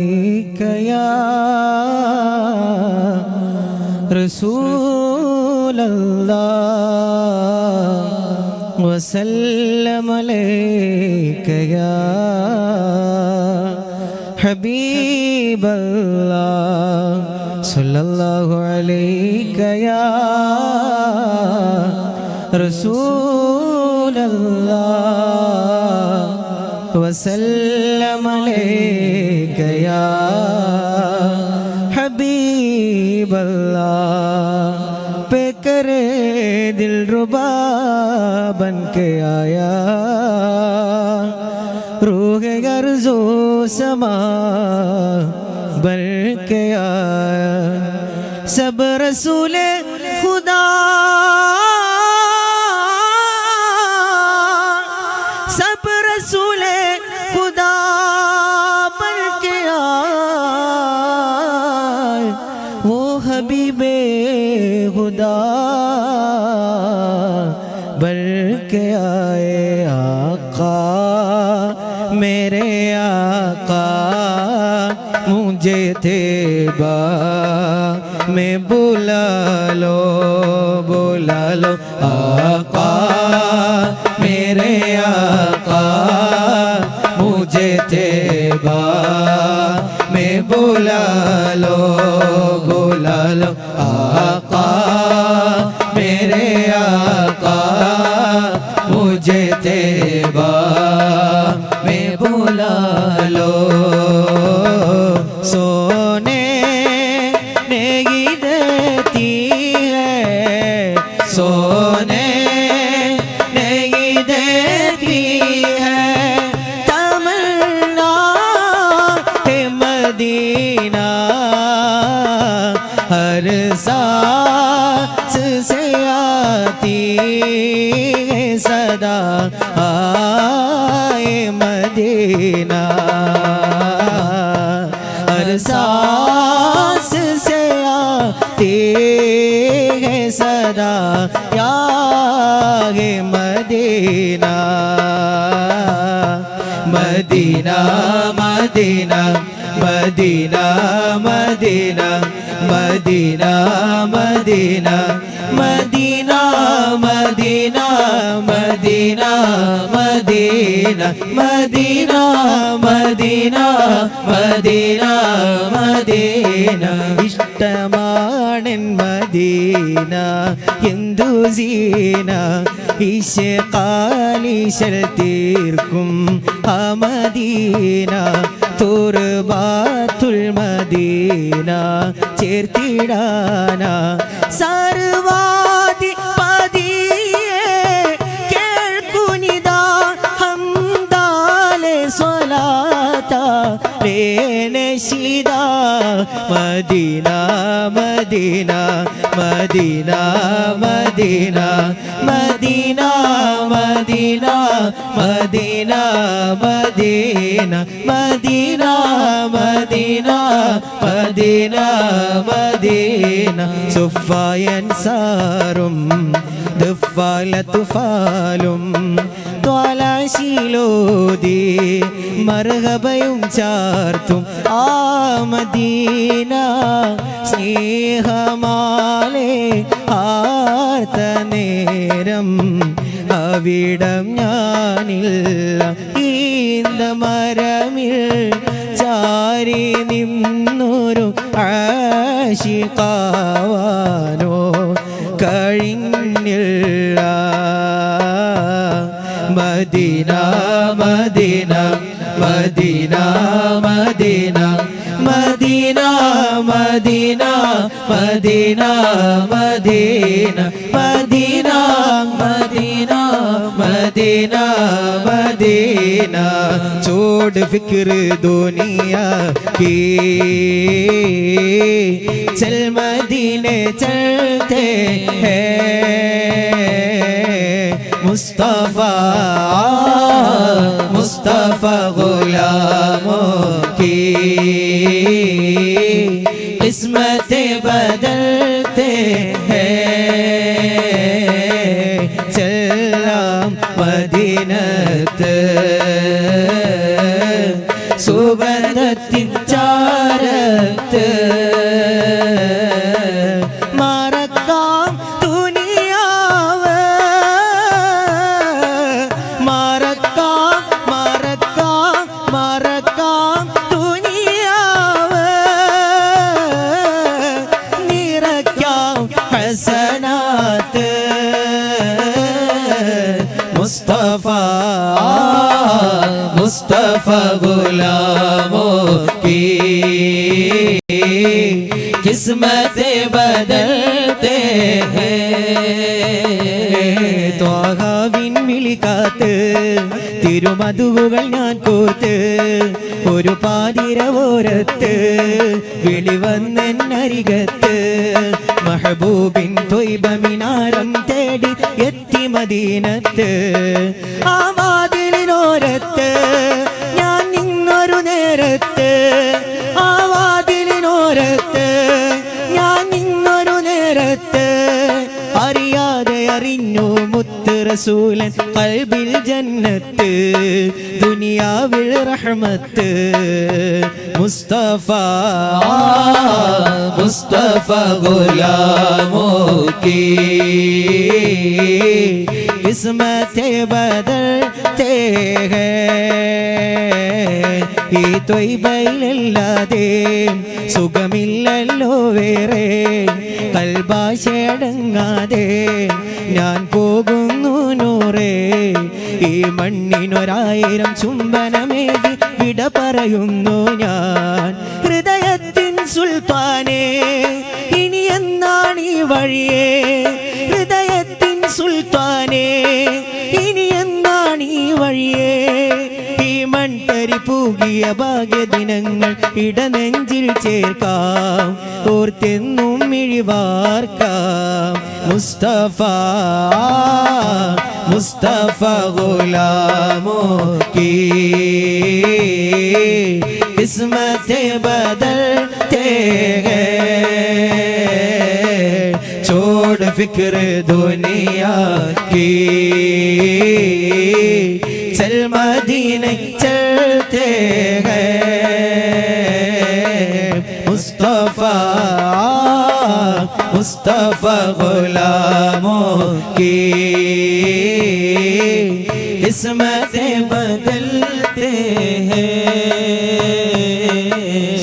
या रसूल अल्लाह वसल्लम अलैका या हबीब अल्लाह सल्लल्लाहु अलैका या रसूल अल्लाह वसल्लम अलैका या हबीब अल्लाह पे करे दिल रुबा बन के आया रूह अर्ज़ो समा बन के आया सब रसूले खुदा सब रसूले खुदा बन के आए वो हबीबे खुदा बन के आए आका मेरे आका मुझे तैबा में बुला लो आका मेरे आका मुझे तैबा में बुला लो आका मेरे आका मुझे तैबा में बुला लो सोने नहीं देती है सोने नहीं देती है तमन्ना है मदीना हर सांस से आती है सदा आए मदीना हर सांस से आती है सदा यागे Medina Medina Medina Medina Medina Medina Medina Medina Medina Medina Medina Medina Medina Medina Medina इष्टमाणൻ മദീന എന്തു സീന ഇശഖാലിശൽ തീർക്കും ആ മദീന തുർബാത്തുൽ മദീന ചേർത്തിടാന സർവാദി പതിയെ കേൾക്കുനിതാ ഹംദാലെ സ്വലാത്ത ലേനശിദ Medina Medina Medina Medina Medina Medina Medina Medina Medina Medina Medina Medina സുഫായൻ സാറും ദഫാലത്തുഫാലും ത്വാലാശിലോദി മർഹബയും ചാർത്തും ആ മദീന സ്നേഹമാലെ ആർത്ത നേരം അവിടം ഞാനില്ല ഈന്ത മരമിൽ ചാരി നിന്നൊരു ആശിഖാവാനോ കഴിഞ്ഞില്ല Madina Medina Medina Medina Medina Medina Medina Medina Medina Medina Medina Madina छोड़ फिक्र दुनिया की चल मदीने चलते हैं मुस्तफा मुस्तफा गुलामों की किस्मतें बदलते हैं चला मदीनत സുഗന്ധത്തിൻ गुलामों की किस्मतें बदलते हैं ത്വാഹാവിൻ വിളികാത്ത് തിരുമധുവുകൾ ഞാൻ കോർത്ത് ഒരു പാതിരവോരത്ത് വിളിവന്നരികത്ത് മഹബൂബിൻ ത്വയ്ബ മിനാരം തേടി എത്തി മദീനത്ത് ആ വാതിലിനോരത്ത് ഞാൻ നിന്നൊരു നേരത്ത് ആ വാതിലിനോരത്ത് ഞാൻ നിന്നൊരു നേരത്ത് അറിയാതെ അറിഞ്ഞു മുത്ത് റസൂലൻ ഖൽബിൽ ജന്നത്ത് ദുനിയാവിൽ റഹ്മത്ത് മുസ്തഫ മുസ്തഫ ഗുലാമോं की किस्मतें बदलते हैं ഈ ത്വയ്ബയിലല്ലാതെ സുഖമില്ലല്ലോ വേറെ കൽബാശയടങ്ങാതെ ഞാൻ പോകുന്നു നൂറേ ഈ മണ്ണിനൊരായിരം ചുംബനമേകി വിട പറയുന്നു ഞാൻ ഹൃദയത്തിൻ സുൽത്താനേ ഇനി എന്നാണ് ഈ വഴിയേ ഹൃദയത്തിൻ സുൽത്താനേ ഇനി എന്നാണ് ഈ വഴിയേ ഈ മൺതരി പൂകിയ ഭാഗ്യദിനങ്ങൾ ഇടനെഞ്ചിൽ ചേർക്കാം ഓർത്തെന്നും മിഴിവാർക്കാം മുസ്തഫ മുസ്തഫ ഗുലാമോं की किस्मतें बदलते हैं छोड़ फिक्र दुनिया की चल मदीने चलते हैं मुस्तफा मुस्तफा गुलामों की किस्मतें बदलते हैं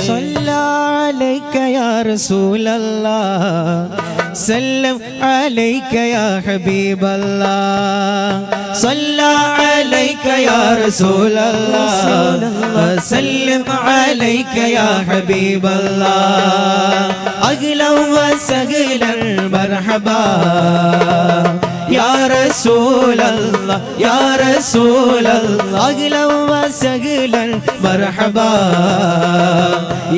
सल्ला अलैका या रसूल अल्लाह सल्लम अलैका या हबीब अल्लाह सल्ला अलैका या रसूल अल्लाह सल्लम अलैका या हबीब अल्लाह अगला व सगलन मरहबा या रसूल अल्लाह या रसूल अल्लाह अगला व सगलन मरहबा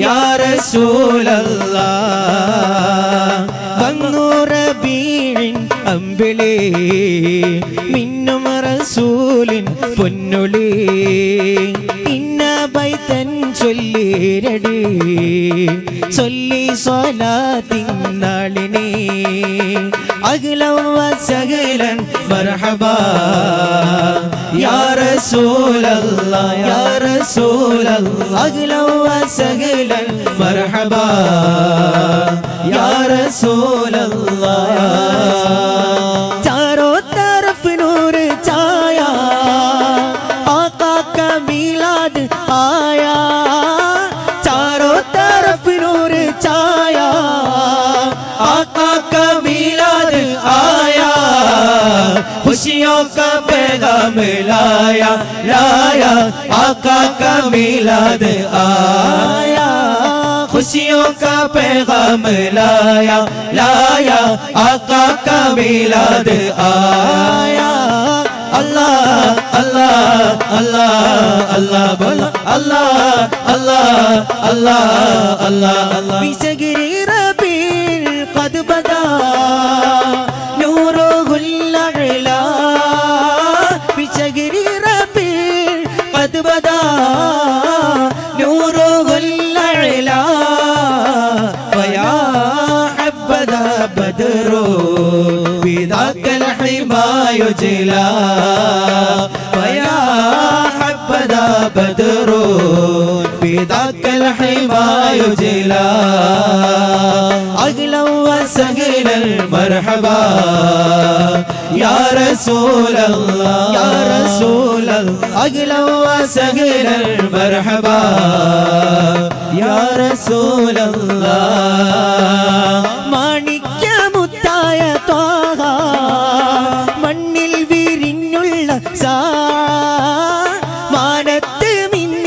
या रसूल अल्लाह വന്നു റബീഇൻ അമ്പിളി മിന്നും റസൂലിൻ പൊന്നൊളി ഇന്ന ബൈതൻ ചൊല്ലിരടി ചൊല്ലി സ്വലാത്തിൻ നാളിനി അഗ്ലം വസഗലൻ മർഹബാ യാ റസൂലല്ലാഹ് യാ റസൂലല്ലാഹ് അഗ്ലം വസഗലൻ മർഹബാ या रसूल अल्लाह चारों तरफ नूर छाया आका का मिलाद आया चारों तरफ नूर छाया आका का मिलाद आया खुशियों का पैगाम लाया लाया आका का मिलाद आया खुशियों का पैगाम लाया लाया आका का मिलाद आया अल्लाह अल्लाह अल्लाह अल्लाह बोलो अल्लाह अल्लाह अल्लाह अल्लाह अल्लाह बिसगिरी रबील قد बदा नूरुल अला बिसगिरी रबील قد बदा नूरुल अला फया हब्बदा बदरो बिदाक الحما يجلا फया हब्बदा बदरो बिदाक الحما يجلا अगला वसगला मरहबा या रसूल अल्लाह या रसूल अल्लाह अगला वसगला मरहबा या रसूल अल्लाह माणिक्य मुत्ताय त्वाह മണ്ണിൽ വിരിഞ്ഞുള്ള മാനത്ത് മിന്ന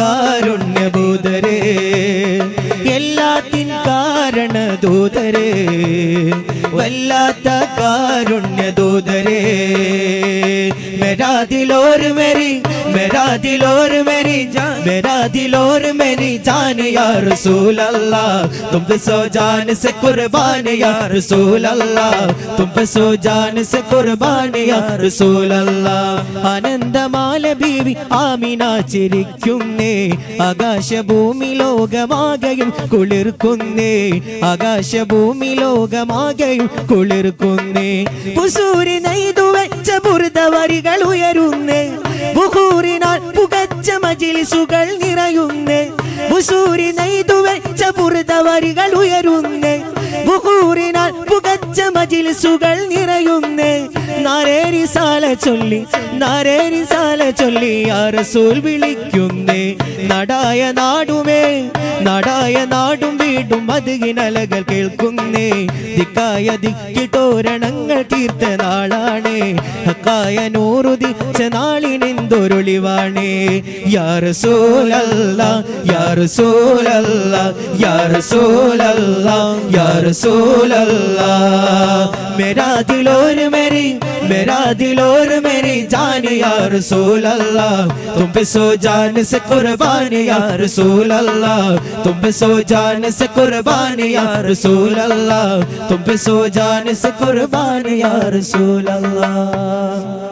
കാരുണ്യഭൂതരേ എല്ലാത്തിൻ കാരണദൂതരേ വല്ലാത്ത കാരുണ്യദൂതരേ मेरा दिल और मेरी जान या रसूल अल्लाह तुम पे सो जान से कुर्बान या रसूल अल्लाह तुम पे सो जान से कुर्बान या रसूल अल्लाह ആനന്ദമാല ബീവി ആമിന ചിരിക്കുന്നേ ആകാശഭൂമി ലോകമാകെയും കുളിർക്കുന്നേ ആകാശഭൂമി ലോകമാകെയും കുളിർക്കുന്നേ പുസൂരി നെയ്തു വെച്ച ബുർദവരികൾ ഉയരുന്നേ ബുഖൂറിനാൽ പുകച്ച മജ്ലിസുകൾ നിറയുന്നേ പുസൂരി നെയ്തു വെച്ച ബുർദവരികൾ ഉയരുന്നേ ബുഖൂറിനാൽ പുകച്ച മജ്ലിസുകൾ നിറയുന്നേ നാരേ റിസാല ചൊല്ലി യാ റസൂൽ വിളിക്കുന്നേ നാടായ നാടും വീടും മദ്ഹിനലകൾ കേൾക്കുന്നേ ദിക്കായ ദിക്കിട്ടോരണങ്ങൾ തീർത്ത നാളാണേ ഹക്കായ നൂറുദിച്ച നാളിനെന്തൊരൊളിവാണേ യാ റസൂലല്ലാഹ് യാ റസൂലല്ലാഹ് യാ റസൂലല്ലാഹ് യാ റസൂലല്ലാഹ് मेरा दिल और मेरी जान या रसूल अल्लाह तुम पे सो जान से कुर्बान या रसूल अल्लाह तुम पे सो जान से कुर्बान या रसूल अल्लाह तुम पे सो जान से कुर्बान या रसूल अल्लाह